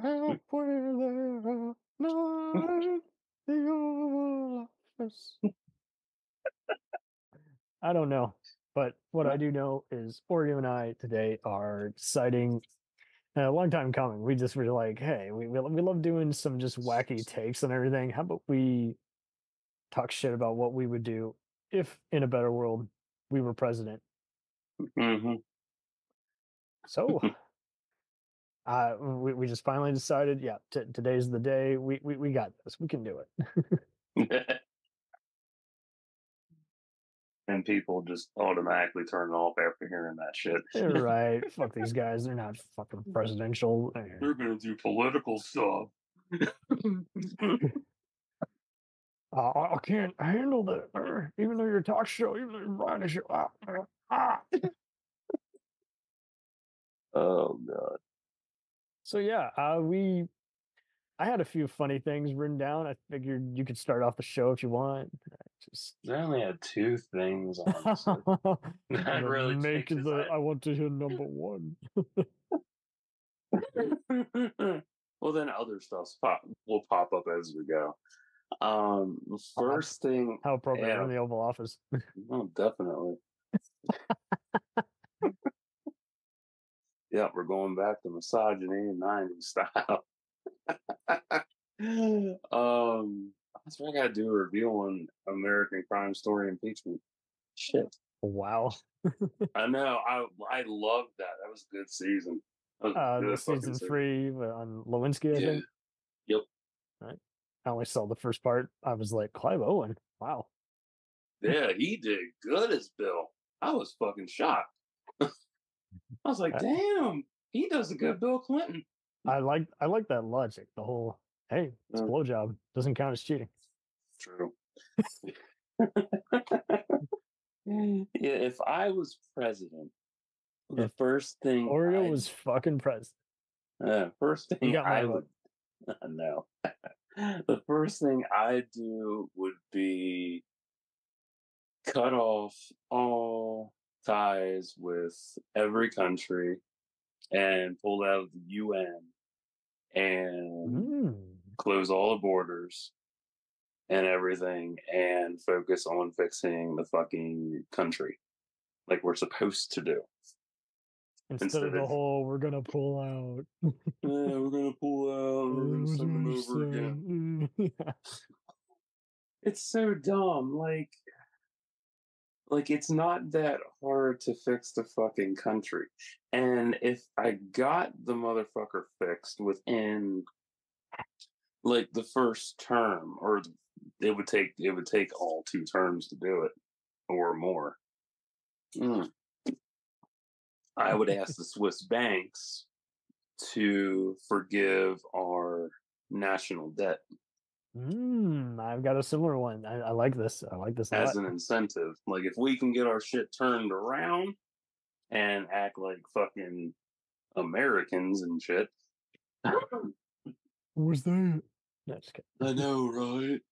your help where there are none. The Oval Office. I don't know, but what I do know is Oreo and I today are deciding a long time coming. We just were like, hey, we love doing some just wacky takes and everything. How about we talk shit about what we would do if in a better world we were president? Mm-hmm. So we just finally decided, yeah, today's the day. We got this. We can do it. And people just automatically turn it off after hearing that shit. Right. Fuck these guys. They're not fucking presidential. They're gonna do political stuff. I can't handle that. Even though you're a talk show, even though you're running a show. Oh god. So yeah, I had a few funny things written down. I figured you could start off the show if you want. I only had two things, honestly. That really make changes the. I want to hear number one. Well, then other stuff will pop up as we go. The first thing. How appropriate, we're in the Oval Office. Oh, definitely. Yeah, we're going back to misogyny and 90s style. That's what I gotta do a review on American Crime Story impeachment. Shit. Wow. I know. I loved that. That was a good season. The season 3 on Lewinsky, I think. Yep. Right. I only saw the first part. I was like, Clive Owen. Wow. Yeah, he did good as Bill. I was fucking shocked. I was like, damn, he does a good Bill Clinton. I like that logic. The whole, hey, it's a blowjob. Doesn't count as cheating. True. Yeah, if I was president, the first thing Oreo was fucking president. First thing I would no. The first thing I'd do would be cut off all ties with every country and pull out of the UN and close all the borders and everything and focus on fixing the fucking country like we're supposed to do. Instead of the whole, we're going to pull out. Yeah, we're going to pull out. We're going to send them over again. It's so dumb. Like it's not that hard to fix the fucking country. And if I got the motherfucker fixed within like the first term, or it would take all 2 terms to do it or more. I would ask the Swiss banks to forgive our national debt. I've got a similar one. I like this. I like this as an incentive. Like if we can get our shit turned around and act like fucking Americans and shit. What was that? No, just kidding. I know, right?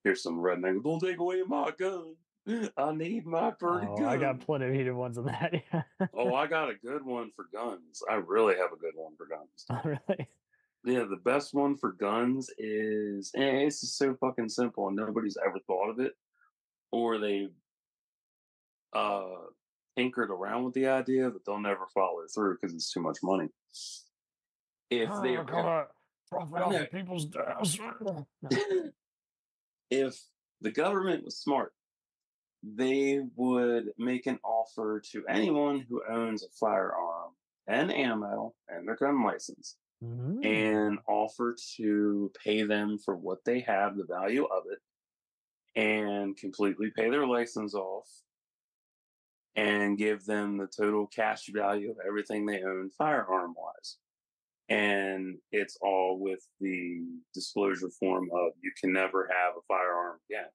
Here's some redneck. Don't take away my gun. I need my pretty gun. I got plenty of heated ones on that. Oh, I got a good one for guns. I really have a good one for guns. Oh, really? Yeah, the best one for guns is, and it's just so fucking simple and nobody's ever thought of it. Or they tinkered around with the idea, but they'll never follow it through because it's too much money. If they profit off people's deaths. If the government was smart, they would make an offer to anyone who owns a firearm and ammo and their gun license and offer to pay them for what they have, the value of it, and completely pay their license off and give them the total cash value of everything they own firearm wise. And it's all with the disclosure form of you can never have a firearm again.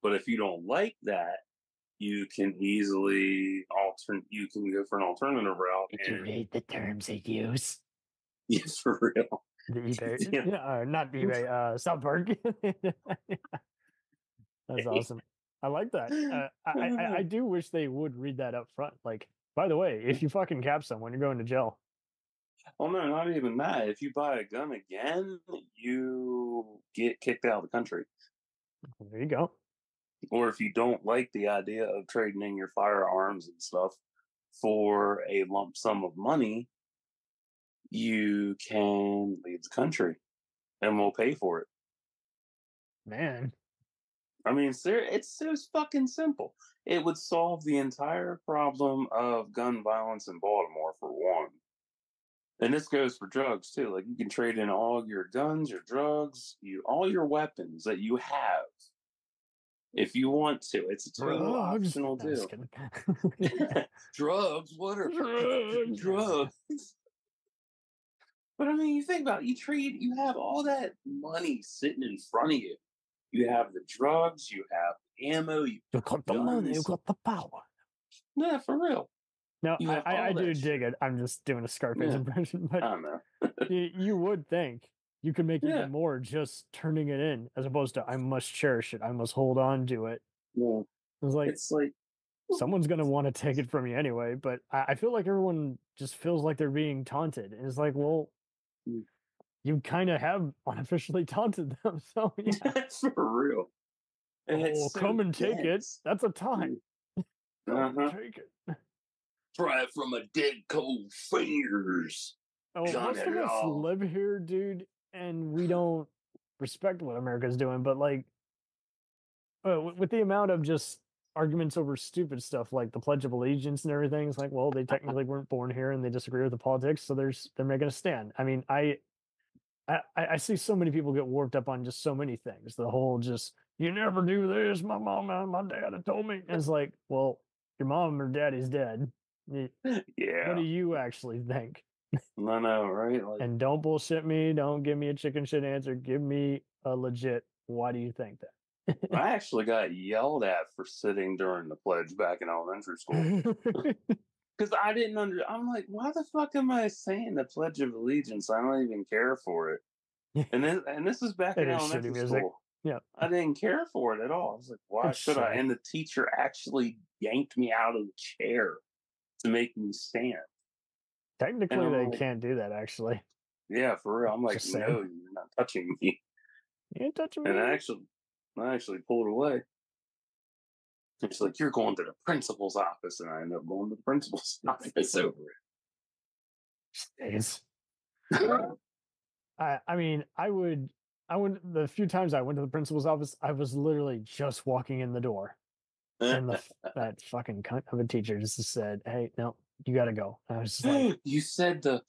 But if you don't like that, you can easily you can go for an alternative route. Did you read the terms of use? Yeah, for real. The eBay, not eBay, South Park. That's awesome. I like that. I do wish they would read that up front. Like, by the way, if you fucking cap someone, you're going to jail. Well, no, not even that. If you buy a gun again, you get kicked out of the country. There you go. Or if you don't like the idea of trading in your firearms and stuff for a lump sum of money, you can leave the country and we'll pay for it. Man. I mean, it's fucking simple. It would solve the entire problem of gun violence in Baltimore, for one. And this goes for drugs too. Like, you can trade in all your guns, your drugs, all your weapons that you have if you want to. It's a total optional deal. Drugs? What are drugs? But I mean, you think about it, you have all that money sitting in front of you. You have the drugs, you have ammo, you got the money, you got the power. Yeah, for real. No, I do dig it. I'm just doing a Scarface impression, but I don't know. you would think you could make even more just turning it in, as opposed to I must cherish it, I must hold on to it. Yeah. It's like someone's gonna want to take it from you anyway. But I feel like everyone just feels like they're being taunted, and it's like, well, you kind of have unofficially taunted them, so yeah. For real. And come and take it. That's a taunt. Take it. Try it from a dead cold fingers. Oh, most of us live here, dude, and we don't respect what America's doing. But like, with the amount of just arguments over stupid stuff like the Pledge of Allegiance and everything, it's like, well, they technically weren't born here and they disagree with the politics, so they're making a stand. I mean, I see so many people get warped up on just so many things. The whole just, you never do this. My mom and my dad have told me. And it's like, well, your mom or daddy's dead. Yeah. What do you actually think? I know, right? Like, and don't bullshit me. Don't give me a chicken shit answer. Give me a legit, why do you think that? I actually got yelled at for sitting during the pledge back in elementary school. Because I didn't I'm like, why the fuck am I saying the Pledge of Allegiance? I don't even care for it. And this is back in elementary school. Yeah. I didn't care for it at all. I was like, why should I? And the teacher actually yanked me out of the chair to make me stand. Technically, they can't do that, actually. Yeah, for real. I'm like, no, you're not touching me. You ain't touching me. And I actually pulled away. It's like, you're going to the principal's office, and I ended up going to the principal's office over it. I mean, I went the few times I went to the principal's office, I was literally just walking in the door, and that fucking cunt of a teacher just said, "Hey, no, you got to go." And I was just like, "You said the."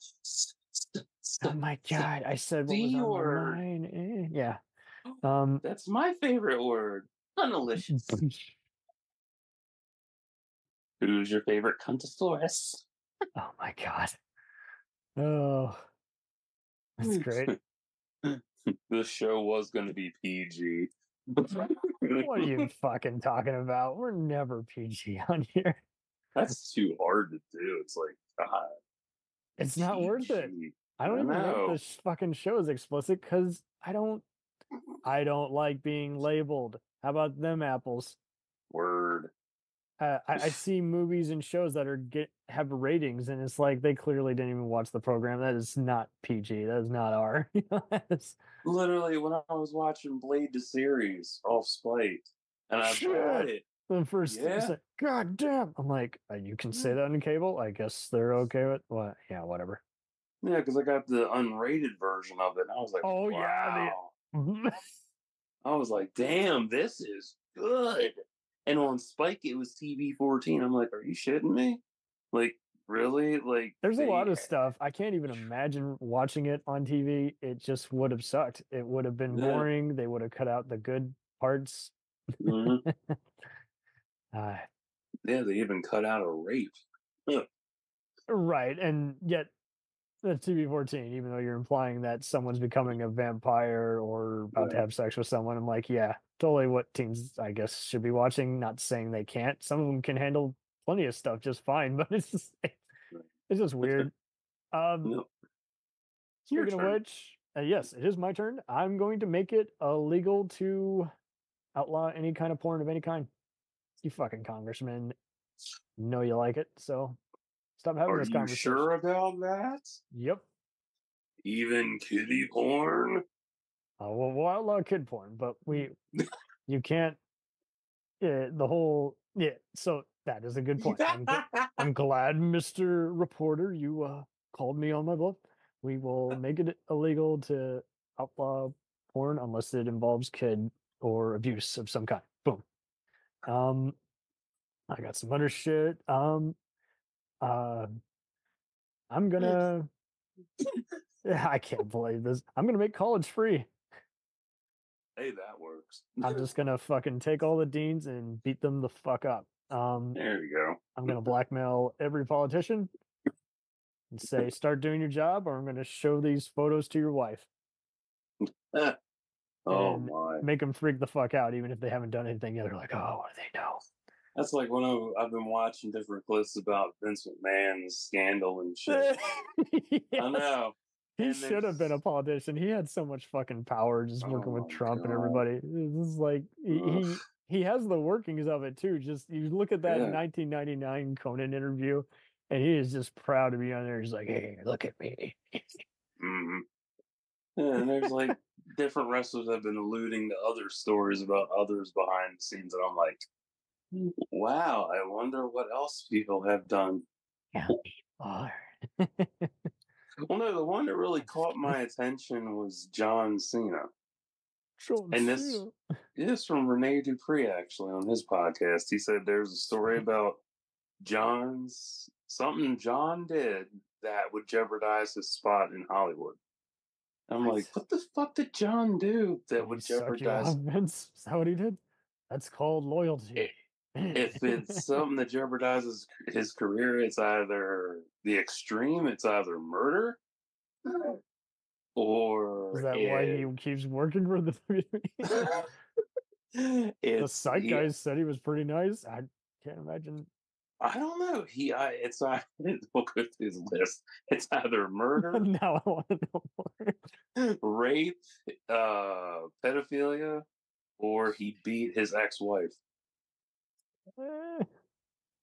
Oh my god! I said what was on my mind. Yeah. That's my favorite word. Unalicious. Who's your favorite cuntosaurus? Oh my god. Oh, that's great. This show was going to be PG. What are you fucking talking about? We're never PG on here. That's too hard to do. It's like, God. It's not worth it. I don't even know if this fucking show is explicit because I don't like being labeled. How about them apples? Word. I see movies and shows that have ratings, and it's like they clearly didn't even watch the program. That is not PG. That is not R. Literally, when I was watching Blade the series off Spite, and I bought it. The first, like, God damn! I'm like, you can say that on cable. I guess they're okay with what? Yeah, whatever. Yeah, because I got the unrated version of it, and I was like, oh wow. Yeah. I was like, damn, this is good. And on Spike, it was TV 14. I'm like, are you shitting me? Like, really? Like, there's a lot of stuff. I can't even imagine watching it on TV. It just would have sucked. It would have been boring. They would have cut out the good parts. Mm-hmm. Yeah, they even cut out a rape. Right. And yet, the TV 14, even though you're implying that someone's becoming a vampire or about to have sex with someone, I'm like, yeah, totally what teens, I guess, should be watching. Not saying they can't. Some of them can handle plenty of stuff just fine, but it's just weird. Speaking of which, yes, it is my turn. I'm going to make it illegal to outlaw any kind of porn of any kind. You fucking congressman know you like it, so stop having this conversation. Are you sure about that? Yep. Even kiddie porn? We'll outlaw kid porn, but you can't. The whole So that is a good point. I'm glad, Mr. Reporter, you called me on my bluff. We will make it illegal to outlaw porn unless it involves kid or abuse of some kind. Boom. I got some other shit. Uh, I'm gonna. I can't believe this. I'm gonna make college free. Hey, that works. I'm just gonna fucking take all the deans and beat them the fuck up. There you go. I'm gonna blackmail every politician and say, "Start doing your job, or I'm gonna show these photos to your wife." Oh And my! make them freak the fuck out, even if they haven't done anything yet. They're like, "Oh, what do they know?" That's like when I've been watching different clips about Vince McMahon's scandal and shit. Yes. I know. He should have been a politician. He had so much fucking power just working with Trump and everybody. This is like he has the workings of it too. Just you look at that 1999 Conan interview, and he is just proud to be on there. He's like, "Hey, look at me." Mm-hmm. Yeah, and there's like different wrestlers have been alluding to other stories about others behind the scenes, and I'm like, wow, I wonder what else people have done. Well, no, the one that really caught my attention was John Cena. And this from Rene Dupree, actually, on his podcast. He said there's a story about something John did that would jeopardize his spot in Hollywood. I'm like, what the fuck did John do that would jeopardize? Vince? Is that what he did? That's called loyalty. If it's something that jeopardizes his career, it's either the extreme, it's either murder, or is that why he keeps working for the the psych guys said he was pretty nice. I can't imagine. I don't know. We'll go through his list. It's either murder. Now I want to know more. Rape, pedophilia, or he beat his ex-wife. I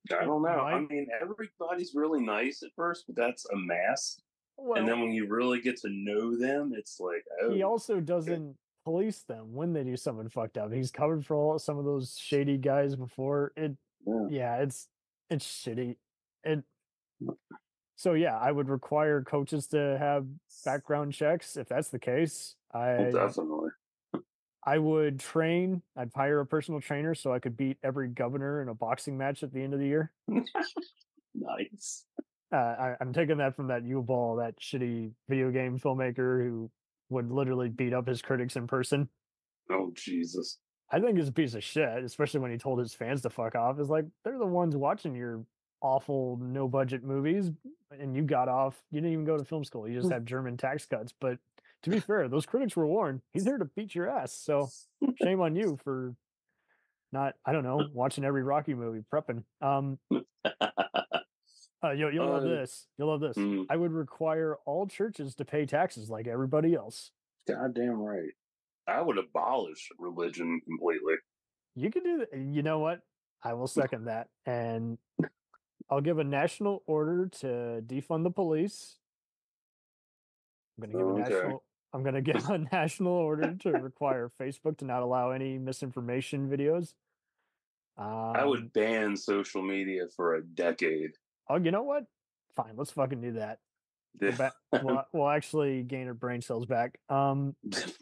don't know. I mean, everybody's really nice at first, but that's a mask. Well, and then when you really get to know them, it's like, oh. He also doesn't police them when they do something fucked up. He's covered for some of those shady guys before. It's shitty. So yeah, I would require coaches to have background checks if that's the case. Definitely. I would train. I'd hire a personal trainer so I could beat every governor in a boxing match at the end of the year. Nice. I'm taking that from that U-Ball, that shitty video game filmmaker who would literally beat up his critics in person. Oh, Jesus. I think he's a piece of shit, especially when he told his fans to fuck off. It's like, they're the ones watching your awful no-budget movies, and you got off. You didn't even go to film school. You just have German tax cuts. But to be fair, those critics were warned. He's here to beat your ass. So shame on you for not, I don't know, watching every Rocky movie, prepping. You'll love this. You'll love this. I would require all churches to pay taxes like everybody else. Goddamn right. I would abolish religion completely. You could do that. You know what? I will second that. And I'll give a national order to defund the police. I'm going to give a national order to require Facebook to not allow any misinformation videos. I would ban social media for a decade. Oh, you know what? Fine, let's fucking do that. We'll actually gain our brain cells back. For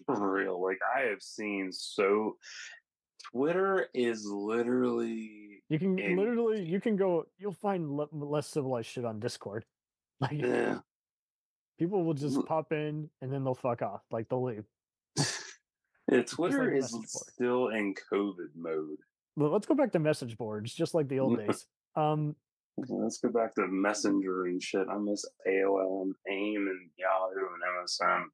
real, like I have seen Twitter is literally you can go. You'll find less civilized shit on Discord. Like people will just pop in and then they'll fuck off. Like they'll leave. Yeah, Twitter is still in COVID mode. Well, let's go back to message boards, just like the old days. Let's go back to Messenger and shit. I miss AOL and AIM and Yahoo and MSN.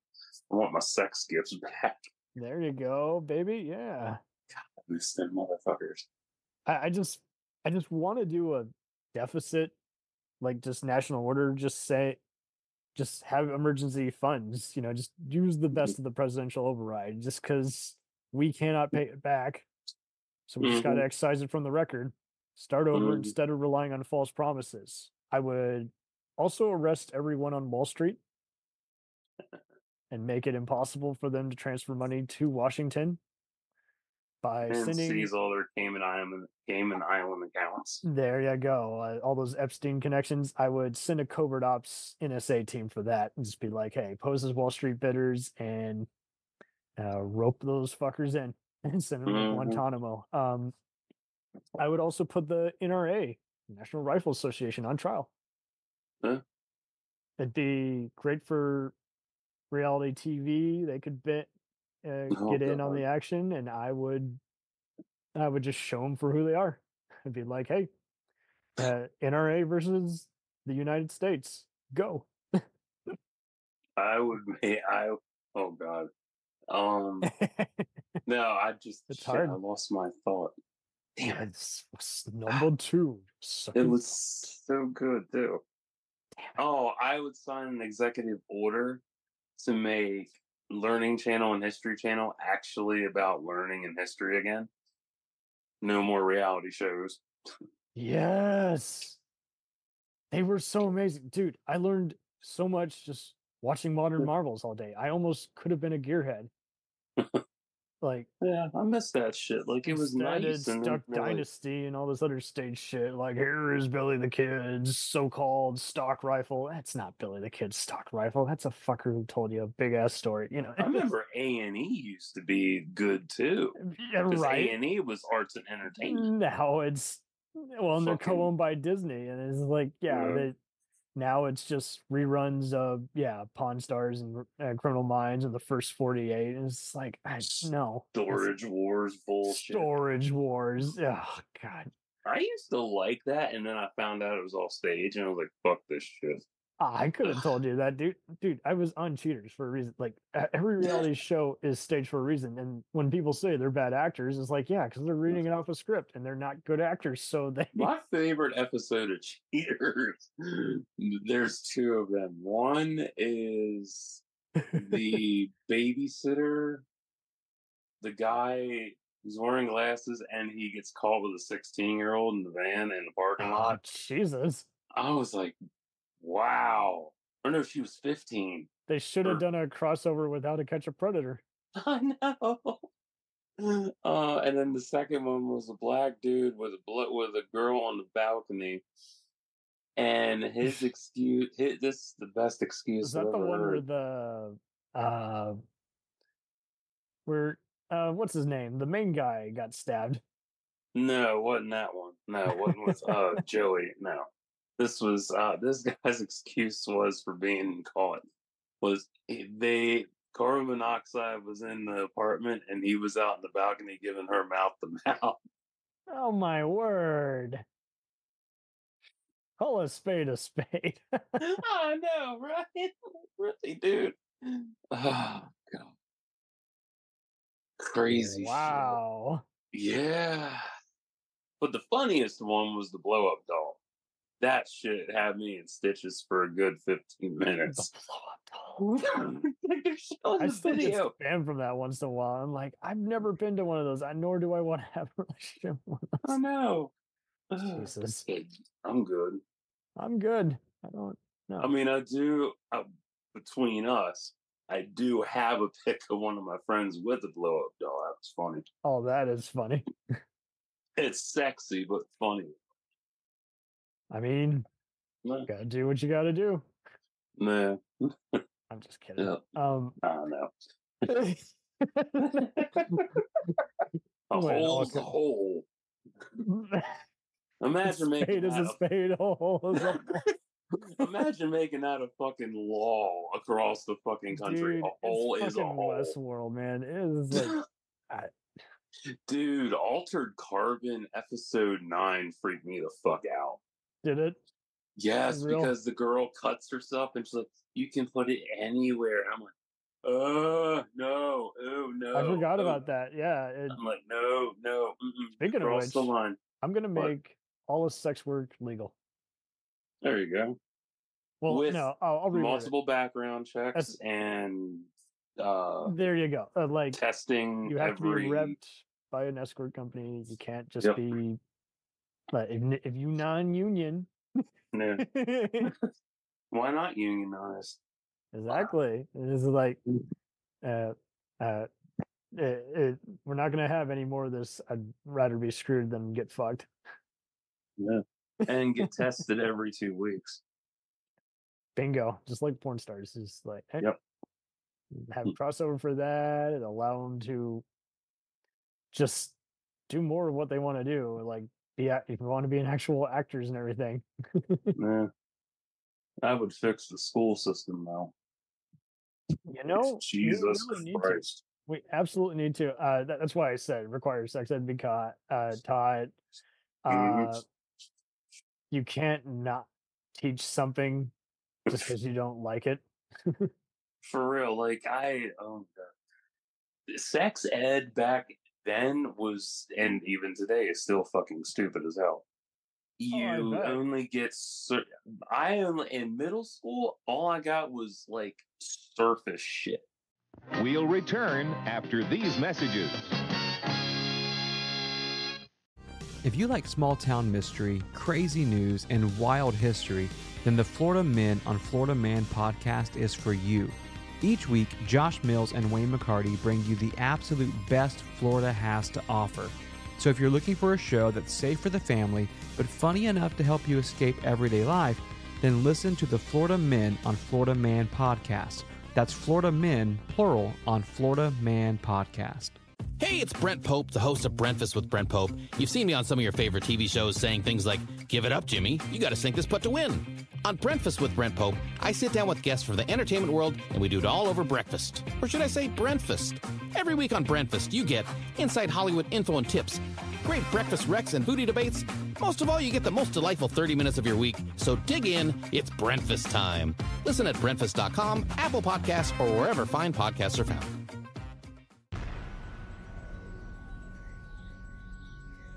I want my sex gifts back. There you go, baby. Yeah. God, I miss them motherfuckers. I just want to do a deficit, like just national order. Just have emergency funds. Just use the best of the presidential override. Just because we cannot pay it back, so we just got to excise it from the record. Start over instead of relying on false promises. I would also arrest everyone on Wall Street. and make it impossible for them to transfer money to Washington by And sending. seize all their Cayman Island accounts. There you go. All those Epstein connections. I would send a covert ops NSA team for that and just be like, hey, pose as Wall Street bidders and rope those fuckers in and send them to Guantanamo. I would also put the NRA, National Rifle Association, on trial. It'd be great for reality TV. They could get in on the action, and I would just show them for who they are. I'd be like, hey, NRA versus the United States, go. Oh God. No, I lost my thought. Damn, it's number 2. It was so good too. I would sign an executive order to make Learning Channel and History Channel actually about learning and history again. No more reality shows. Yes. They were so amazing. Dude, I learned so much just watching Modern Marvels all day. I almost could have been a gearhead. Like, yeah, I miss that shit. Like, it was nice. And Duck Dynasty and all this other stage shit. Like, here is Billy the Kid's so-called stock rifle. That's not Billy the Kid's stock rifle. That's a fucker who told you a big ass story. You know. I remember A&E used to be good too. Yeah, right. A&E was arts and entertainment. Now it's and they're co-owned by Disney, and it's like, now it's just reruns of Pawn Stars and Criminal Minds and the first 48. And it's like, no. Storage Wars bullshit. Storage Wars. Oh God. I used to like that, and then I found out it was all stage, and I was like, fuck this shit. I could have told you that, dude. Dude, I was on Cheaters for a reason. Like, every reality show is staged for a reason. And when people say they're bad actors, it's like, because they're reading it off a script and they're not good actors. So they. My favorite episode of Cheaters, there's 2 of them. One is the babysitter, the guy who's wearing glasses, and he gets caught with a 16-year-old in the van in the parking lot. Jesus. I was like, wow. Or no, she was 15. They should have done a crossover with How to Catch a Predator. I know. And then the second one was a black dude with a girl on the balcony. And his excuse, this is the best excuse. Is that the one where what's his name? The main guy got stabbed. No, it wasn't that one. No, it wasn't with Joey. No. This was this guy's excuse was for being caught was carbon monoxide was in the apartment and he was out in the balcony giving her mouth to mouth. Oh my word. Call a spade a spade. I know, right? Really, dude. Oh God. Crazy wow. shit. Yeah. But the funniest one was the blow up doll. That shit had me in stitches for a good 15 minutes. The blow up doll. I still get spam from that once in a while. I'm like, I've never been to one of those. Nor do I want to have a relationship with one of those. I know. Jesus. I'm good. I'm good. I don't know. I mean, I do, between us, I do have a pic of one of my friends with a blow up doll. That was funny. Oh, that is funny. It's sexy, but funny. I mean, gotta do what you gotta do. Nah. I'm just kidding. Yeah. I don't know. A hole's a hole. Imagine making that a spade, a hole is a hole. Imagine making that a fucking law across the fucking country. Dude, a hole is a hole. Westworld, man. It is like Dude, Altered Carbon episode 9 freaked me the fuck out. Did it? Yes, because the girl cuts herself and she's like, you can put it anywhere. I'm like, no, oh no. I forgot about that. Yeah. I'm like, no. Speaking of which, the line. I'm gonna make all of sex work legal. There you go. Well, with I'll multiple background checks and there you go. Like testing. You have to be repped by an escort company. You can't just be. But if you non-union, no. Why not unionize? Exactly. It's like, uh, uh, we're not gonna have any more of this. I'd rather be screwed than get fucked. Yeah. And get tested every 2 weeks. Bingo. Just like porn stars. Just like, hey, Yep. have crossover for that and allow them to just do more of what they want to do. Like, if you want to be an actual actors and everything. Yeah. I would fix the school system now. You know, we Jesus really need to. Christ. We absolutely need to. That's why I said require sex ed be taught. Mhm. You can't not teach something just because you don't like it. For real. Like, oh God. Sex ed back then was, and even today is still fucking stupid as hell. Oh, I You bet. only get, in middle school, all I got was like surface shit. We'll return after these messages. If you like small town mystery, crazy news, and wild history, then the Florida Men on Florida Man podcast is for you. Each week, Josh Mills and Wayne McCarty bring you the absolute best Florida has to offer. So if you're looking for a show that's safe for the family, but funny enough to help you escape everyday life, then listen to the Florida Men on Florida Man podcast. That's Florida Men, plural, on Florida Man podcast. Hey, it's Brent Pope, the host of Breakfast with Brent Pope. You've seen me on some of your favorite TV shows saying things like, "Give it up, Jimmy. You got to sink this putt to win." On Breakfast with Brent Pope, I sit down with guests from the entertainment world, and we do it all over breakfast. Or should I say Brentfast? Every week on Brentfast, you get inside Hollywood info and tips, great breakfast recs and foodie debates. Most of all, you get the most delightful 30 minutes of your week. So dig in. It's Brentfast time. Listen at Brentfast.com, Apple Podcasts, or wherever fine podcasts are found.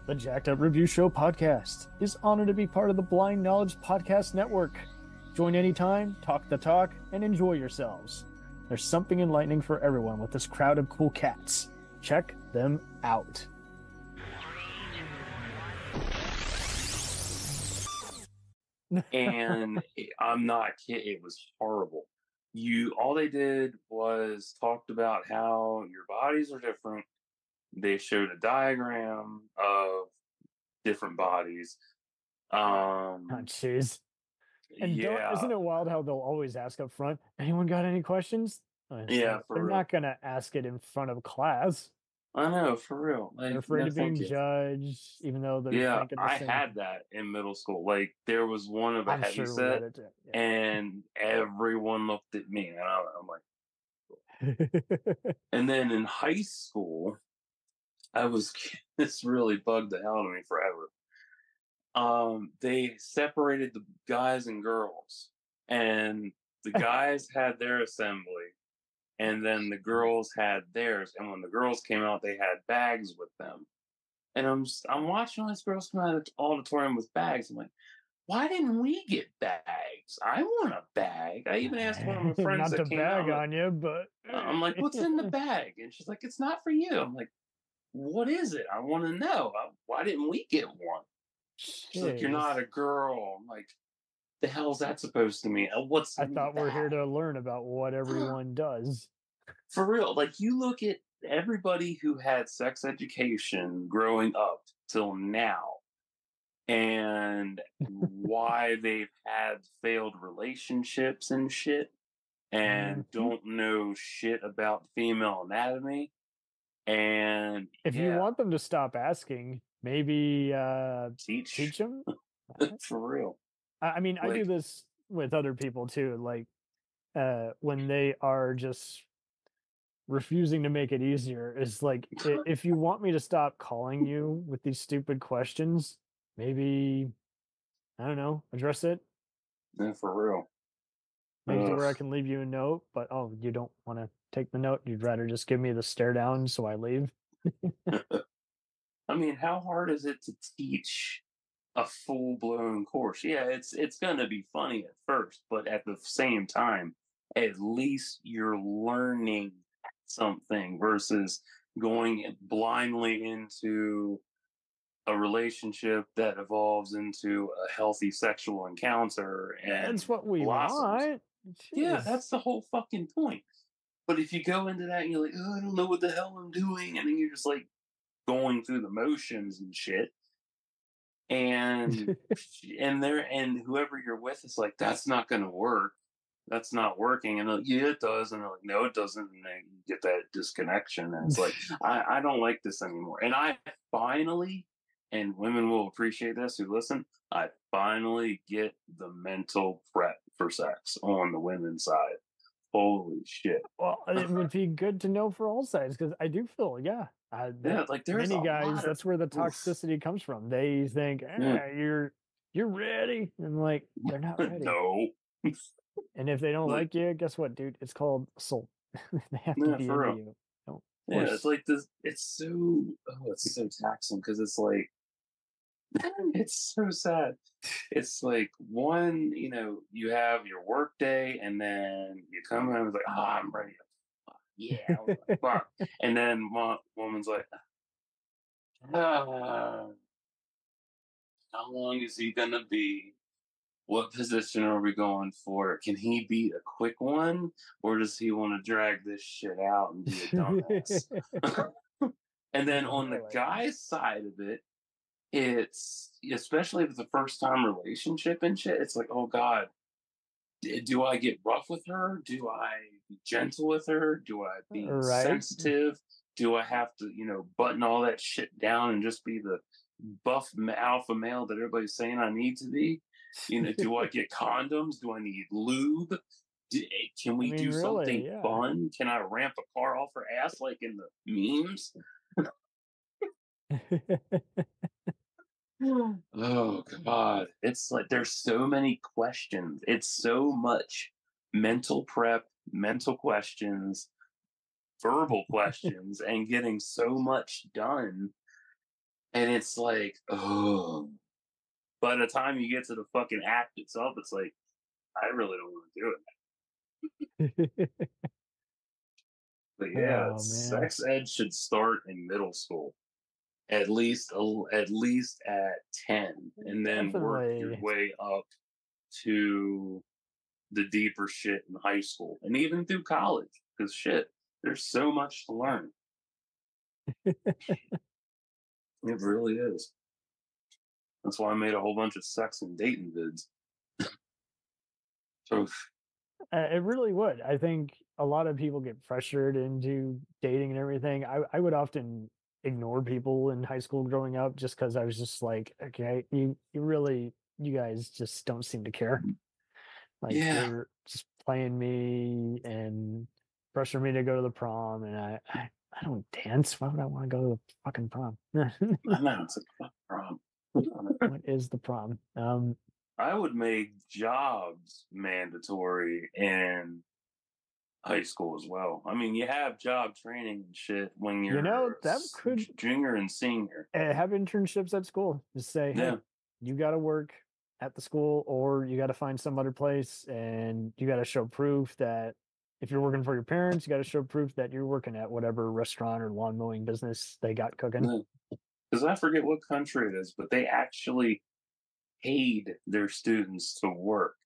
The Jacked Up Review Show podcast is honored to be part of the Blind Knowledge Podcast Network. Join anytime, talk the talk, and enjoy yourselves. There's something enlightening for everyone with this crowd of cool cats. Check them out. And I'm not kidding. It was horrible. All they did was talked about how your bodies are different. They showed a diagram of different bodies. Oh, jeez. And yeah, isn't it wild how they'll always ask up front, anyone got any questions? yeah, Like, for they're real. not going to ask it in front of class. I know, for real. Like, They're afraid no, of being thank you. judged, even though they're Yeah, thinking the I same. had that in middle school. Like, there was one of a I'm heavy sure we had set, it too. Yeah. and everyone looked at me, and I'm like, and then in high school, this really bugged the hell out of me forever. They separated the guys and girls, and the guys had their assembly, and then the girls had theirs. And when the girls came out, they had bags with them. And I'm watching all these girls come out of the auditorium with bags. I'm like, why didn't we get bags? I want a bag. I even asked one of my friends Not to that came bag out. on you, but I'm like, what's in the bag? And she's like, it's not for you. I'm like, what is it? I want to know. Why didn't we get one? She's like, you're not a girl. I'm like, the hell's that supposed to mean? What's I thought we're here to learn about what everyone does. For real, like, you look at everybody who had sex education growing up till now, and why they've had failed relationships and shit, and don't know shit about female anatomy. And if you want them to stop asking, maybe teach them. For real. I mean, I do this with other people too. Like when they are just refusing to make it easier, it's like, if you want me to stop calling you with these stupid questions, maybe, I don't know, address it. Yeah, for real. Make it where I can leave you a note, but you don't want to take the note. You'd rather just give me the stare down so I leave. I mean, how hard is it to teach a full-blown course? Yeah, it's going to be funny at first, but at the same time, at least you're learning something versus going blindly into a relationship that evolves into a healthy sexual encounter. And that's what we blossoms. want. Yeah, that's the whole fucking point. But if you go into that and you're like, oh, I don't know what the hell I'm doing, and then you're just like going through the motions and shit, and and whoever you're with is like, that's not going to work. That's not working. And like, yeah, it does. And they're like, no, it doesn't. And then you get that disconnection. And it's like, I don't like this anymore. And I finally, and women will appreciate this who listen, I finally get the mental prep for sex on the women's side. Holy shit. Well, it would be good to know for all sides, because I do feel, yeah, like there's many guys, that's where the toxicity comes from. They think, you're ready. And like, they're not ready. No. And if they don't like you, guess what, dude? It's called assault. They have to be into you. It's like this. It's so taxing, because it's like, it's so sad. It's like, one, you have your work day, and then you come in and it's like, I'm ready to fuck. Yeah. Fuck. And then my woman's like, how long is he gonna be? What position are we going for? Can he be a quick one, or does he want to drag this shit out and be a dumbass? And then on the guy's side of it, it's, especially if it's a first time relationship and shit, it's like, oh God, do I get rough with her? Do I be gentle with her? Do I be sensitive? Do I have to, button all that shit down and just be the buff alpha male that everybody's saying I need to be? Do I get condoms? Do I need lube? Can we do something fun? Can I ramp a car off her ass like in the memes? Oh God. It's like, there's so many questions. It's so much mental prep, mental questions, verbal questions, and getting so much done. And it's like, oh. By the time you get to the fucking act itself, it's like, I really don't want to do it. But yeah, sex ed should start in middle school, at least at 10, and then work your way up to the deeper shit in high school, and even through college. Because shit, there's so much to learn. It really is. That's why I made a whole bunch of sex and dating vids. So it really would. I think a lot of people get pressured into dating and everything. I would often ignore people in high school growing up, just because I was just like, okay, you guys just don't seem to care. Like, you're just playing me and pressuring me to go to the prom, and I don't dance. Why would I want to go to the fucking prom? I know, it's a fucking prom. What is the prom? I would make jobs mandatory in high school as well. I mean, you have job training and shit when you're that could junior and senior. Have internships at school. Just say, hey, you got to work at the school, or you got to find some other place, and you got to show proof that if you're working for your parents, you got to show proof that you're working at whatever restaurant or lawn mowing business they got cooking. Because I forget what country it is, but they actually paid their students to work.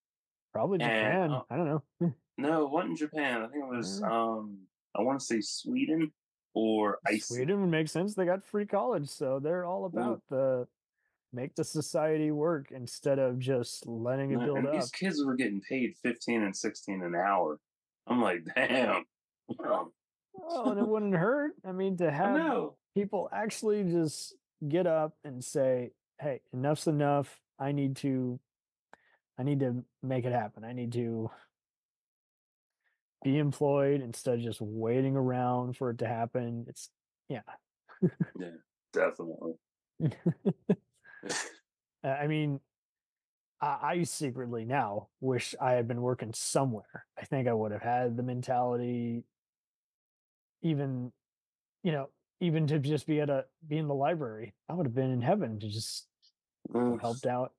Probably Japan. I don't know. No, it wasn't Japan. I think it was, I want to say Sweden or Iceland. Sweden would make sense. They got free college, so they're all about make the society work instead of just letting it build up. These kids were getting paid $15 and $16 an hour. I'm like, damn. Well, and it wouldn't hurt. I mean, to have people actually just get up and say, hey, enough's enough. I need to make it happen. I need to be employed instead of just waiting around for it to happen. It's yeah, definitely. I mean, I secretly now wish I had been working somewhere. I think I would have had the mentality, even to just be in the library. I would have been in heaven to just helped out.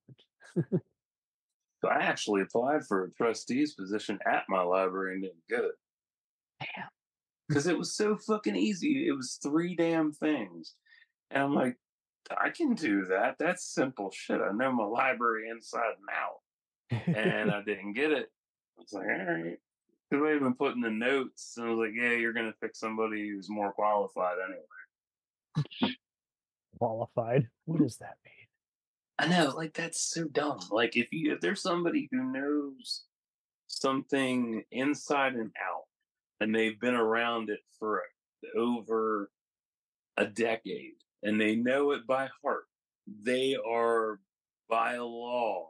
I actually applied for a trustee's position at my library and didn't get it. Damn. Because it was so fucking easy. It was 3 damn things. And I'm like, I can do that. That's simple shit. I know my library inside and out. And I didn't get it. It's like, all right. Because they've been putting the notes, and I was like, yeah, you're going to pick somebody who's more qualified anyway. Qualified? What does that mean? I know, like, that's so dumb. Like, if there's somebody who knows something inside and out, and they've been around it for over a decade, and they know it by heart, they are, by law,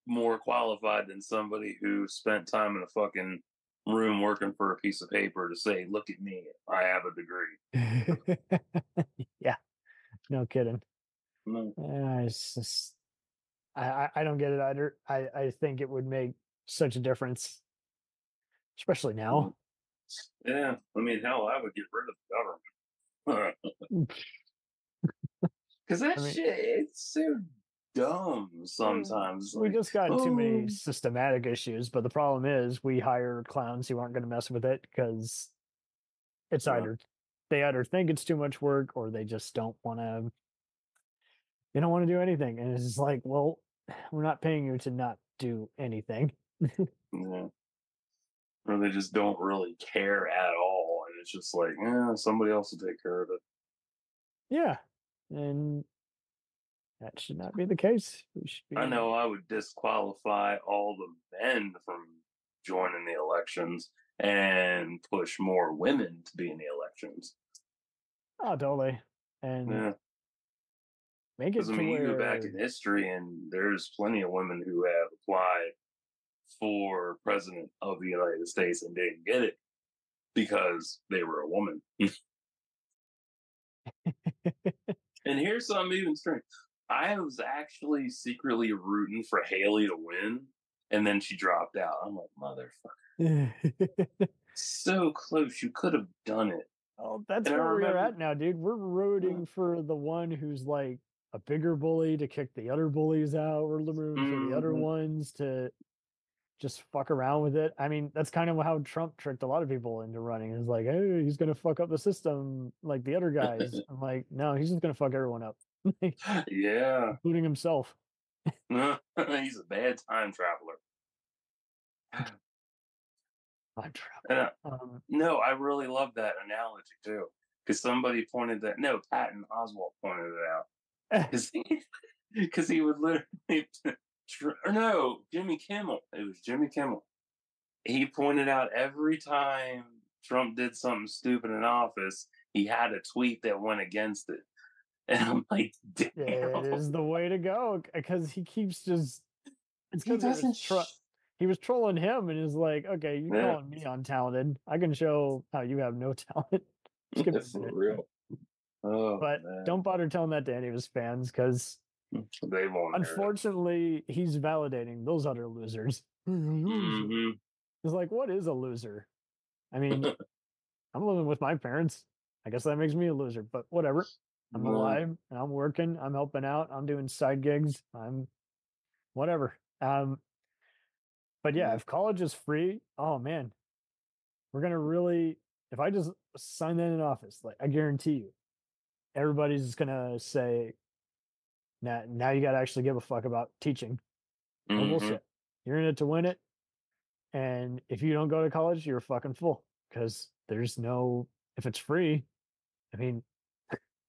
more qualified than somebody who spent time in a fucking room working for a piece of paper to say, look at me, I have a degree. Yeah, no kidding. No. It's just, I don't get it either. I think it would make such a difference, especially now. Yeah, I mean, hell, I would get rid of the government. Because that shit, it's so dumb sometimes. We like, just got too many systematic issues, but the problem is we hire clowns who aren't going to mess with it because it's they either think it's too much work or they just don't want to. They don't want to do anything, and it's just like, well, we're not paying you to not do anything. Yeah. Or they just don't really care at all, and it's just like, somebody else will take care of it. Yeah, and that should not be the case. We should be... I know I would disqualify all the men from joining the elections and push more women to be in the elections. Oh, totally. And make it to you go back in history, and there's plenty of women who have applied for president of the United States and didn't get it because they were a woman. And here's something even strange. I was actually secretly rooting for Haley to win, and then she dropped out. I'm like, motherfucker. So close. You could have done it. Oh, that's where we're at now, dude. We're rooting for the one who's like a bigger bully to kick the other bullies out. We're rooting for the other ones to just fuck around with it. I mean, that's kind of how Trump tricked a lot of people into running. It's like, hey, he's gonna fuck up the system like the other guys. I'm like, no, he's just gonna fuck everyone up. Yeah, including himself. He's a bad time traveler. No, I really love that analogy too, because somebody pointed that. No, Patton Oswalt pointed it out because he would literally. No, Jimmy Kimmel. It was Jimmy Kimmel. He pointed out every time Trump did something stupid in office, he had a tweet that went against it. And I'm like, damn. It is the way to go, because he keeps just... It's because he was trolling him and is like, okay, you calling me untalented. I can show how you have no talent. For real. Oh, but don't bother telling that to any of his fans, because they won't. Unfortunately, he's validating those other losers. Mm-hmm. It's like, what is a loser? I mean, I'm living with my parents. I guess that makes me a loser, but whatever. I'm alive and I'm working. I'm helping out. I'm doing side gigs. I'm whatever. But yeah, if college is free, oh man, we're gonna really. If I just sign that in office, like I guarantee you, everybody's gonna say, now you got to actually give a fuck about teaching. No bullshit. You're in it to win it. And if you don't go to college, you're a fucking fool, because there's no, if it's free, I mean,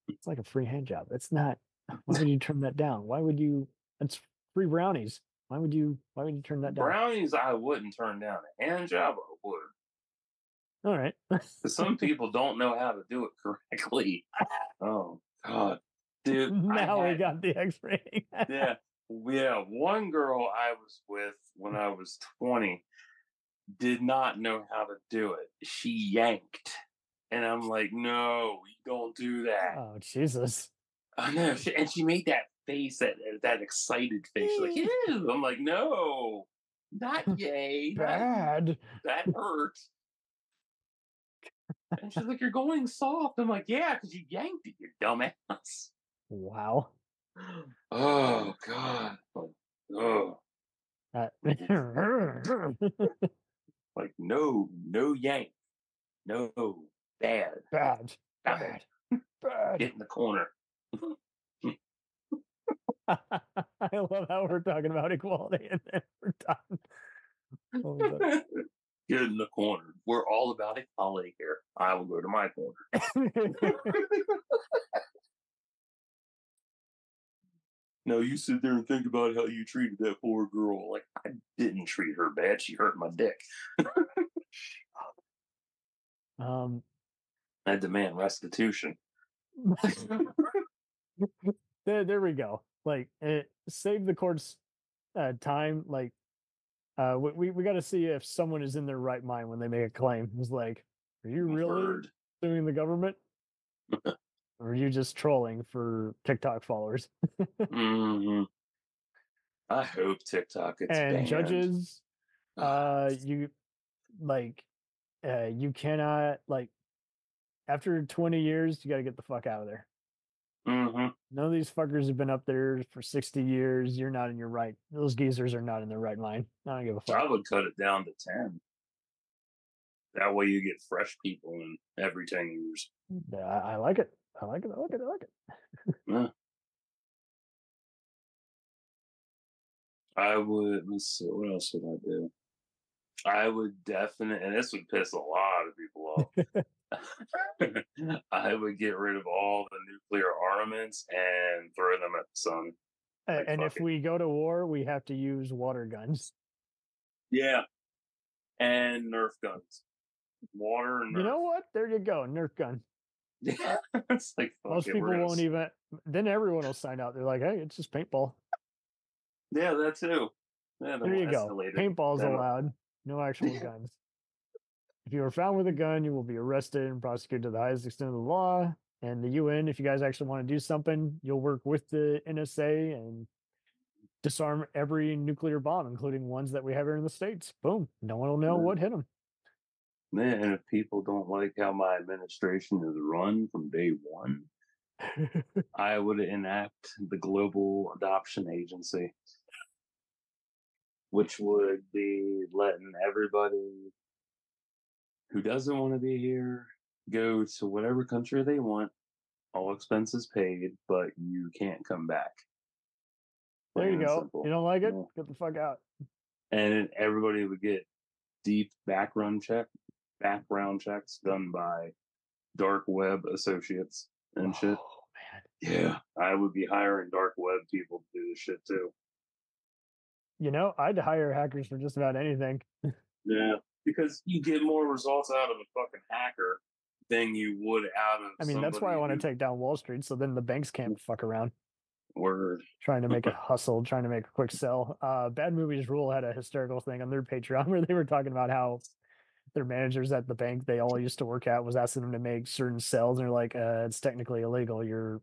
it's like a free hand job. It's not, why would you turn that down? Why would you, it's free brownies. Why would you turn that down? Brownies, I wouldn't turn down. A hand job, I would. All right. Some people don't know how to do it correctly. Oh, God. Dude, now we got the X-ray. Yeah. One girl I was with when I was 20 did not know how to do it. She yanked. And I'm like, no, you don't do that. Oh, Jesus. I know. And she made that face, that excited face. She's like, ew. I'm like, no, not yay. Bad. That hurt. And she's like, you're going soft. I'm like, yeah, because you yanked it, you dumbass. Wow. Oh, God. Oh. Like, no yank. No, bad. Bad. Get in the corner. I love how we're talking about equality and then we're done. What was that? Get in the corner. We're all about equality here. I will go to my corner. No, you sit there and think about how you treated that poor girl. Like, I didn't treat her bad. She hurt my dick. I demand restitution. There we go. Like, save the court's time. Like, we got to see if someone is in their right mind when they make a claim. It's like, are you really suing the government? Or are you just trolling for TikTok followers? Mm-hmm. I hope TikTok gets and banned. Judges, you cannot, like, after 20 years, you got to get the fuck out of there. Mm-hmm. None of these fuckers have been up there for 60 years. You're not in your right. Those geezers are not in their right mind. I don't give a fuck. I would cut it down to 10. That way you get fresh people in every 10 years. Yeah, I like it. I like it. Yeah. I would, let's see, what else would I do? I would definitely, and this would piss a lot of people off. I would get rid of all the nuclear armaments and throw them at the sun. Like, and if we go to war, we have to use water guns. Yeah. And Nerf guns. Water and Nerf. You know what? There you go. Nerf gun. Yeah. It's like, most people won't even, then everyone will sign out. They're like, hey, it's just paintball. Yeah, that too. Yeah, there you go. Paintball's allowed. No actual guns. If you are found with a gun, you will be arrested and prosecuted to the highest extent of the law. And the UN, if you guys actually want to do something, you'll work with the NSA and disarm every nuclear bomb, including ones that we have here in the States. Boom. No one will know what hit them. Man, and if people don't like how my administration is run from day one, I would enact the Global Adoption Agency, which would be letting everybody who doesn't want to be here go to whatever country they want, all expenses paid, but you can't come back. There you go. Simple. You don't like it? Get the fuck out. And everybody would get deep background checks done by dark web associates and shit. Man. Yeah, I would be hiring dark web people to do this shit too. You know, I'd hire hackers for just about anything. Yeah, because you get more results out of a fucking hacker than you would out of. I mean, that's why I want to take down Wall Street, so then the banks can't fuck around. Word. Trying to make a hustle, trying to make a quick sell. Bad Movies Rule had a hysterical thing on their Patreon where they were talking about how their managers at the bank they all used to work at was asking them to make certain sells, and they're like, it's technically illegal. You're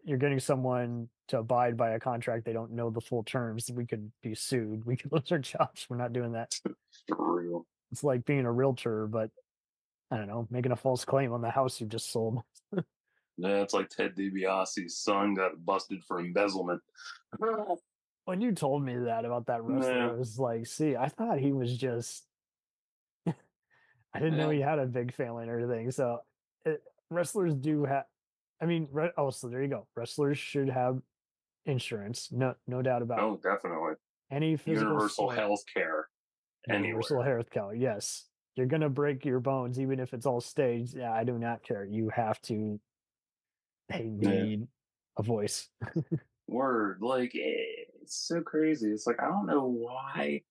getting someone to abide by a contract. They don't know the full terms. We could be sued. We could lose our jobs. We're not doing that. For real. It's like being a realtor, but I don't know, making a false claim on the house you just sold. Yeah, it's like Ted DiBiase's son got busted for embezzlement. When you told me that about that wrestler, I was like, see, I thought he was just I didn't know he had a big family and everything. So wrestlers do have, I mean, so there you go. Wrestlers should have insurance. No doubt about it. Oh, definitely. Any physical universal health care. Universal health care. Yes. You're going to break your bones, even if it's all staged. Yeah, I do not care. You have to, they need a voice. Word. Like, it's so crazy. It's like, I don't know why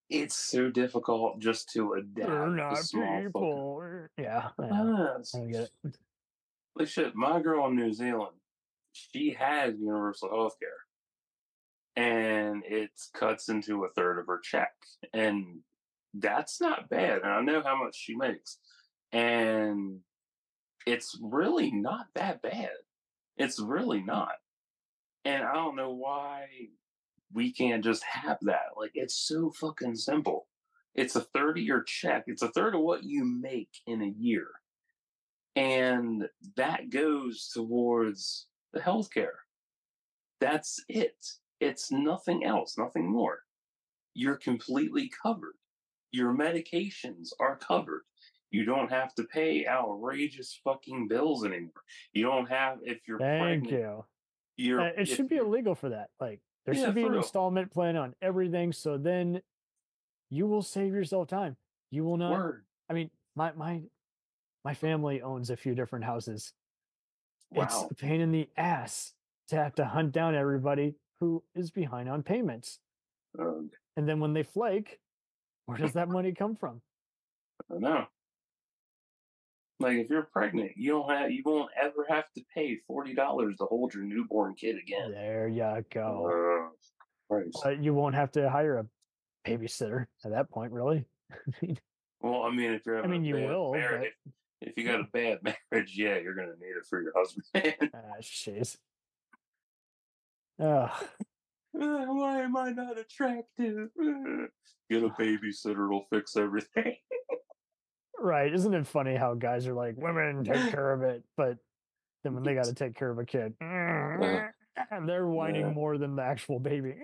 it's so difficult just to adapt. They're not people. Yeah. I don't get it. Like, shit, my girl in New Zealand, she has universal health care. And it cuts into a third of her check. And that's not bad. And I know how much she makes. And it's really not that bad. It's really not. And I don't know why we can't just have that. Like, it's so fucking simple. It's a third of your check. It's a third of what you make in a year. And that goes towards the healthcare. That's it. It's nothing else, nothing more. You're completely covered. Your medications are covered. You don't have to pay outrageous fucking bills anymore. You don't have, if you're pregnant. Thank you. It should be illegal for that. Like, there should be an installment plan on everything. So then you will save yourself time. You will not. Word. I mean, my family owns a few different houses. It's Wow. a pain in the ass to have to hunt down everybody who is behind on payments. And then when they flake, where does that money come from? I don't know. Like if you're pregnant, you won't ever have to pay $40 to hold your newborn kid again. There you go. You won't have to hire a babysitter at that point, really. Well, I mean, if you're having you will, marriage, if you got a bad marriage, yeah, you're gonna need it for your husband. Jeez. Why am I not attractive? Get a babysitter; it'll fix everything. Right? Isn't it funny how guys are like, women take care of it, but then when they got to take care of a kid, they're whining more than the actual baby.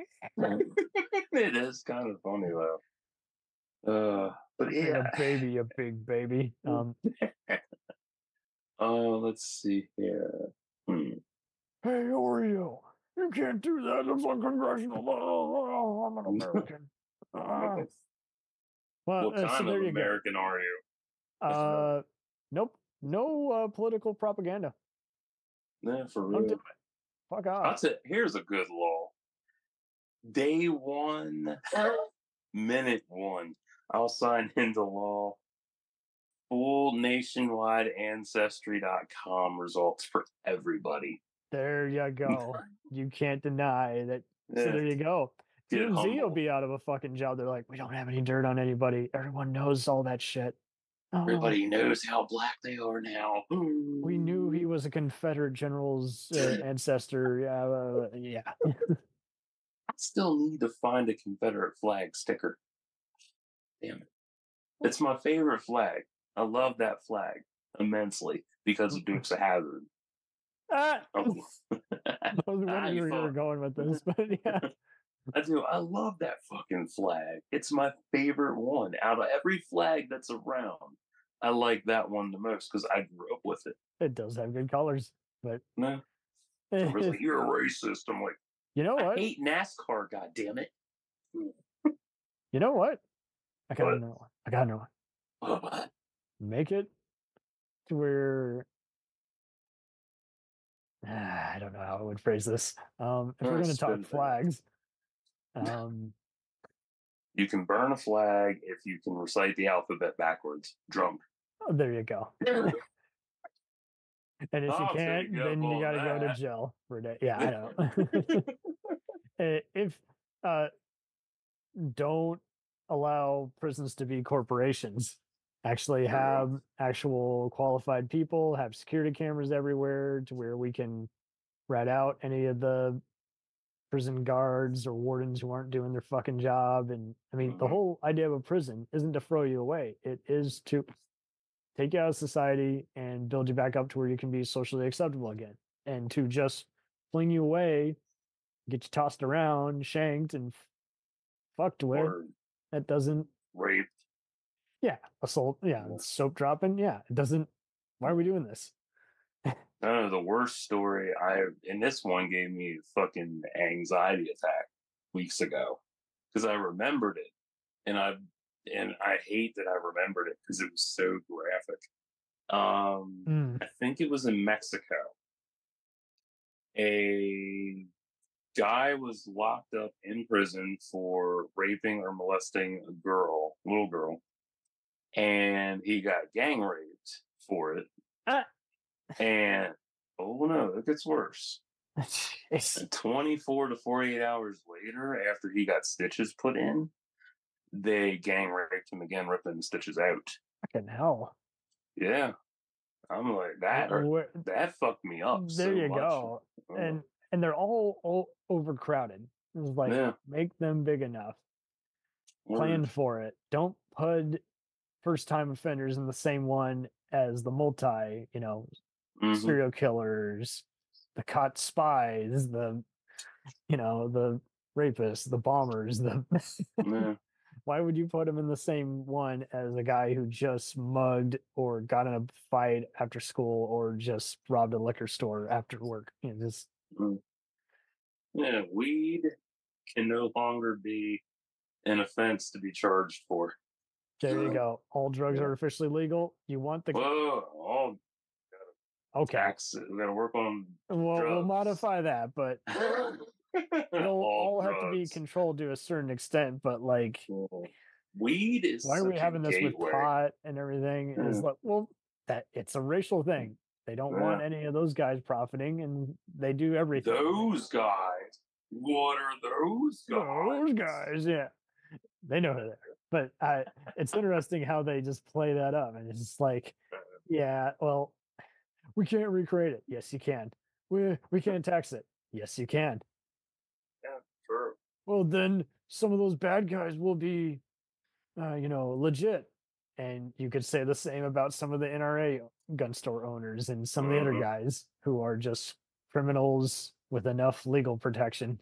It is kind of funny though. But yeah, a baby, a big baby. Let's see here. Hey Oreo, you can't do that. It's uncongressional. I'm an American. What kind of American are you? Nope. No political propaganda. Yeah, for real. Don't do it. Fuck off. Here's a good law. Day 1, minute 1. I'll sign into law. Full nationwide ancestry.com results for everybody. There you go. You can't deny that. So there you go. TMZ will be out of a fucking job. They're like, we don't have any dirt on anybody. Everyone knows all that shit. Everybody knows how black they are now. We knew he was a Confederate general's ancestor. Yeah. I still need to find a Confederate flag sticker. Damn it. It's my favorite flag. I love that flag immensely because of Dukes of Hazzard. I was wondering where you were going with this, but yeah. I do. I love that fucking flag. It's my favorite one. Out of every flag that's around, I like that one the most because I grew up with it. It does have good colors, but no. Everyone's like, you're a racist. I'm like, you know what? I hate NASCAR, goddammit. You know what? I got another one. What? Make it to where I don't know how I would phrase this. If we're going to talk flags, you can burn a flag if you can recite the alphabet backwards. Drunk. Oh, there you go. And if you can't, then you got to go to jail for a day. Yeah, I know. Don't allow prisons to be corporations. Actually have actual qualified people, have security cameras everywhere to where we can rat out any of the prison guards or wardens who aren't doing their fucking job. And I mean, the whole idea of a prison isn't to throw you away. It is to take you out of society and build you back up to where you can be socially acceptable again. And to just fling you away, get you tossed around, shanked, and fucked with, that doesn't... Raped. Yeah, assault. Yeah, soap dropping. Yeah, it doesn't... Why are we doing this? No, the worst story and this one gave me a fucking anxiety attack weeks ago because I remembered it, and I hate that I remembered it because it was so graphic. I think it was in Mexico. A guy was locked up in prison for raping or molesting a little girl, and he got gang raped for it. And oh no, it gets worse. 24 to 48 hours later, after he got stitches put in, they gang raped him again, ripping the stitches out. Fucking hell. Yeah. I'm like, that fucked me up. There you go. And they're all overcrowded. It's like, make them big enough. Plan for it. Don't put first time offenders in the same one as the serial killers, the caught spies, the rapists, the bombers, why would you put him in the same one as a guy who just mugged or got in a fight after school or just robbed a liquor store after work? Weed can no longer be an offense to be charged for. There you go. All drugs are officially legal. You want the okay. Tax. We got to work on. We'll modify that, but it'll all have to be controlled to a certain extent. But like, weed is. Why are we having this with pot and everything? Is like, well, that it's a racial thing. They don't want any of those guys profiting, and they do everything. Those guys. What are those guys? Those guys, yeah. They know who they are. But it's interesting how they just play that up, and it's just like, yeah, well, we can't recreate it. Yes, you can. We can't tax it. Yes, you can. Yeah, true. Well, then some of those bad guys will be, legit. And you could say the same about some of the NRA gun store owners and some of the other guys who are just criminals with enough legal protection.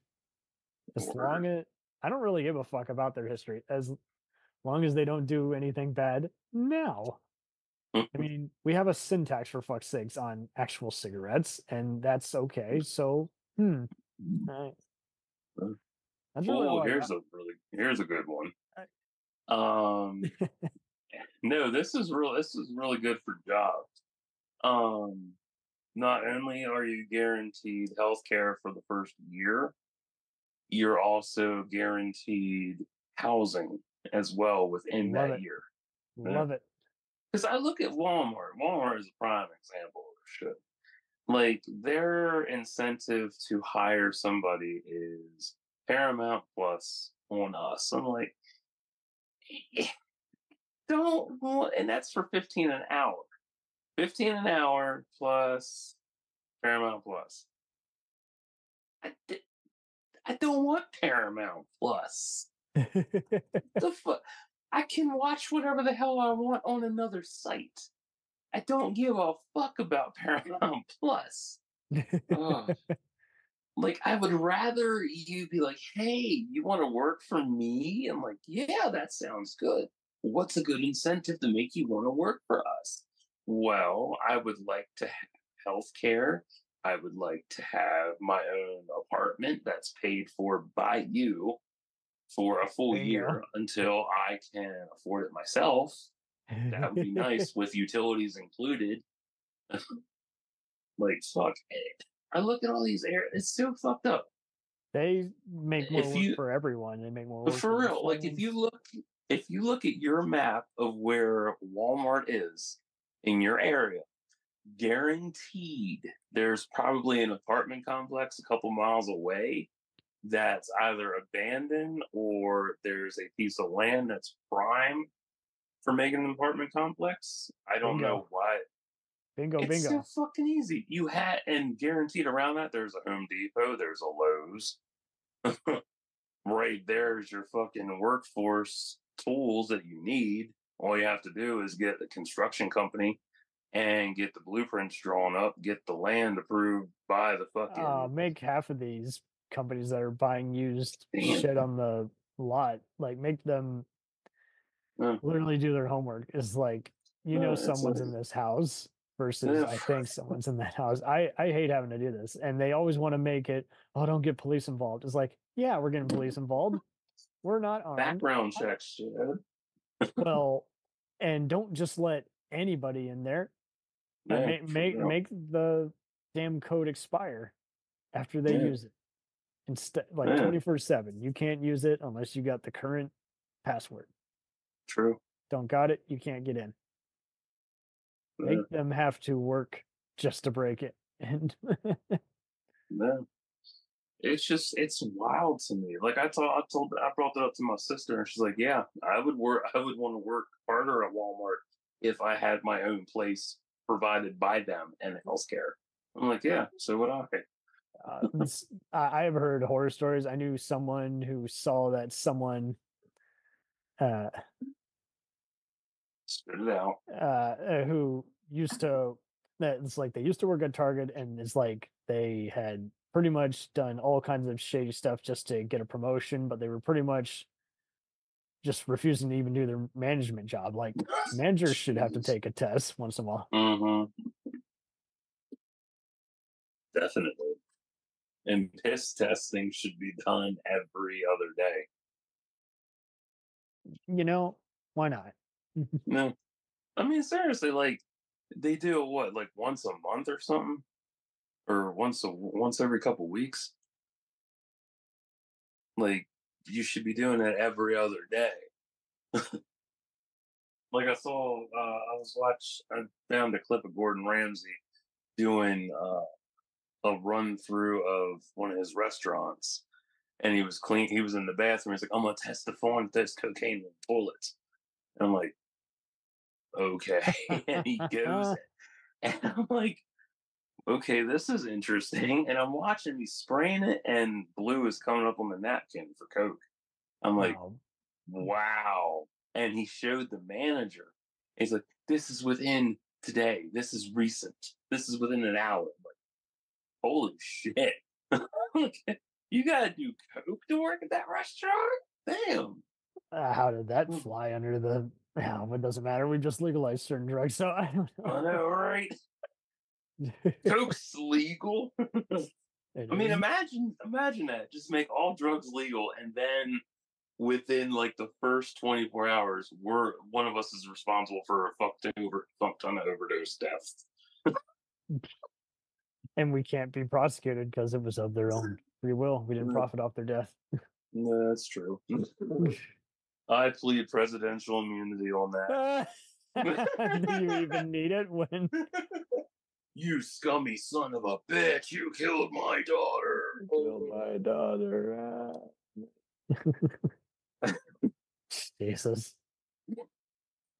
As long as I don't really give a fuck about their history, as long as they don't do anything bad now. I mean, we have a sin tax for fuck's sakes on actual cigarettes, and that's okay. So, that's really here's a good one. No, this is really good for jobs. Not only are you guaranteed health care for the first year, you're also guaranteed housing as well within that year. Love it. Because I look at Walmart. Walmart is a prime example of shit. Like, their incentive to hire somebody is Paramount Plus on us. I'm like, and that's for $15 an hour. $15 an hour plus Paramount Plus. I don't want Paramount Plus. The fuck? I can watch whatever the hell I want on another site. I don't give a fuck about Paramount Plus. Like, I would rather you be like, hey, you want to work for me? I'm like, yeah, that sounds good. What's a good incentive to make you want to work for us? Well, I would like to have health care. I would like to have my own apartment that's paid for by you for a full year until I can afford it myself. That would be nice with utilities included. Like, fuck it. I look at all these areas. It's so fucked up. They make more work for everyone. They make more work for real. Like, if you look at your map of where Walmart is in your area, guaranteed there's probably an apartment complex a couple miles away that's either abandoned or there's a piece of land that's prime for making an apartment complex. I don't know why. It's so fucking easy. And guaranteed around that, there's a Home Depot, there's a Lowe's. Right there's your fucking workforce tools that you need. All you have to do is get the construction company and get the blueprints drawn up, get the land approved by the fucking... make half of these companies that are buying used shit on the lot, like, make them literally do their homework. Is like, someone's in this house versus I think someone's in that house. I hate having to do this, and they always want to make it, don't get police involved. It's like, yeah, we're getting police involved. We're not armed. Background checks, shit. Well, and don't just let anybody in there. Make the damn code expire after they use it. Instead, like 24/7, you can't use it unless you got the current password. True. Don't got it, you can't get in. Make them have to work just to break it. And it's wild to me. Like, I brought it up to my sister, and she's like, yeah, I would want to work harder at Walmart if I had my own place provided by them and healthcare. I'm like, yeah, so would I. I have heard horror stories. I knew someone who saw that someone spit it out. Who used to, it's like they used to work at Target, and it's like they had pretty much done all kinds of shady stuff just to get a promotion, but they were pretty much just refusing to even do their management job. Like, managers should have to take a test once in a while. Mm-hmm. Definitely. And piss testing should be done every other day. why not? No. I mean, seriously, like, they do it, what, like once a month or something? Or once every couple weeks? Like, you should be doing it every other day. Like, I found a clip of Gordon Ramsay doing a run through of one of his restaurants, and he was in the bathroom. He's like, I'm gonna test the phone, test cocaine in toilets. And I'm like, okay. And he goes, and I'm like, okay, this is interesting. And I'm watching, he's spraying it, and blue is coming up on the napkin for Coke. I'm like, wow. And he showed the manager. He's like, this is within today. This is recent. This is within an hour. I'm like, holy shit. You gotta do Coke to work at that restaurant? Damn. How did that fly under the... it doesn't matter. We just legalized certain drugs, so I don't know. I know, right? Coke's legal. I mean, imagine that. Just make all drugs legal, and then within like the first 24 hours, one of us is responsible for a fuck ton of overdose deaths. And we can't be prosecuted because it was of their own free will. We didn't profit off their death. No, that's true. I plead presidential immunity on that. Do you even need it when... You scummy son of a bitch! You killed my daughter! Killed my daughter. Jesus.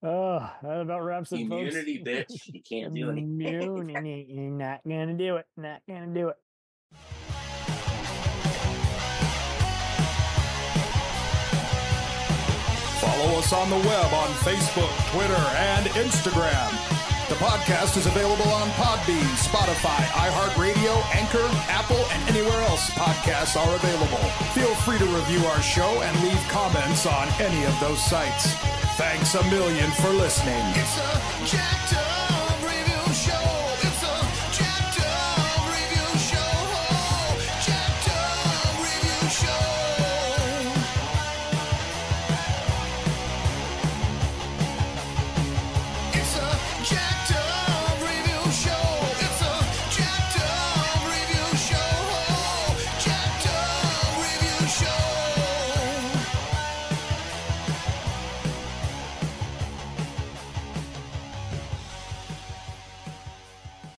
Oh, that about wraps it, Immunity, folks. bitch. You can't do anything. Immunity. You're not gonna do it. Not gonna do it. Follow us on the web on Facebook, Twitter, and Instagram. The podcast is available on Podbean, Spotify, iHeartRadio, Anchor, Apple, and anywhere else podcasts are available. Feel free to review our show and leave comments on any of those sites. Thanks a million for listening. It's a jacked up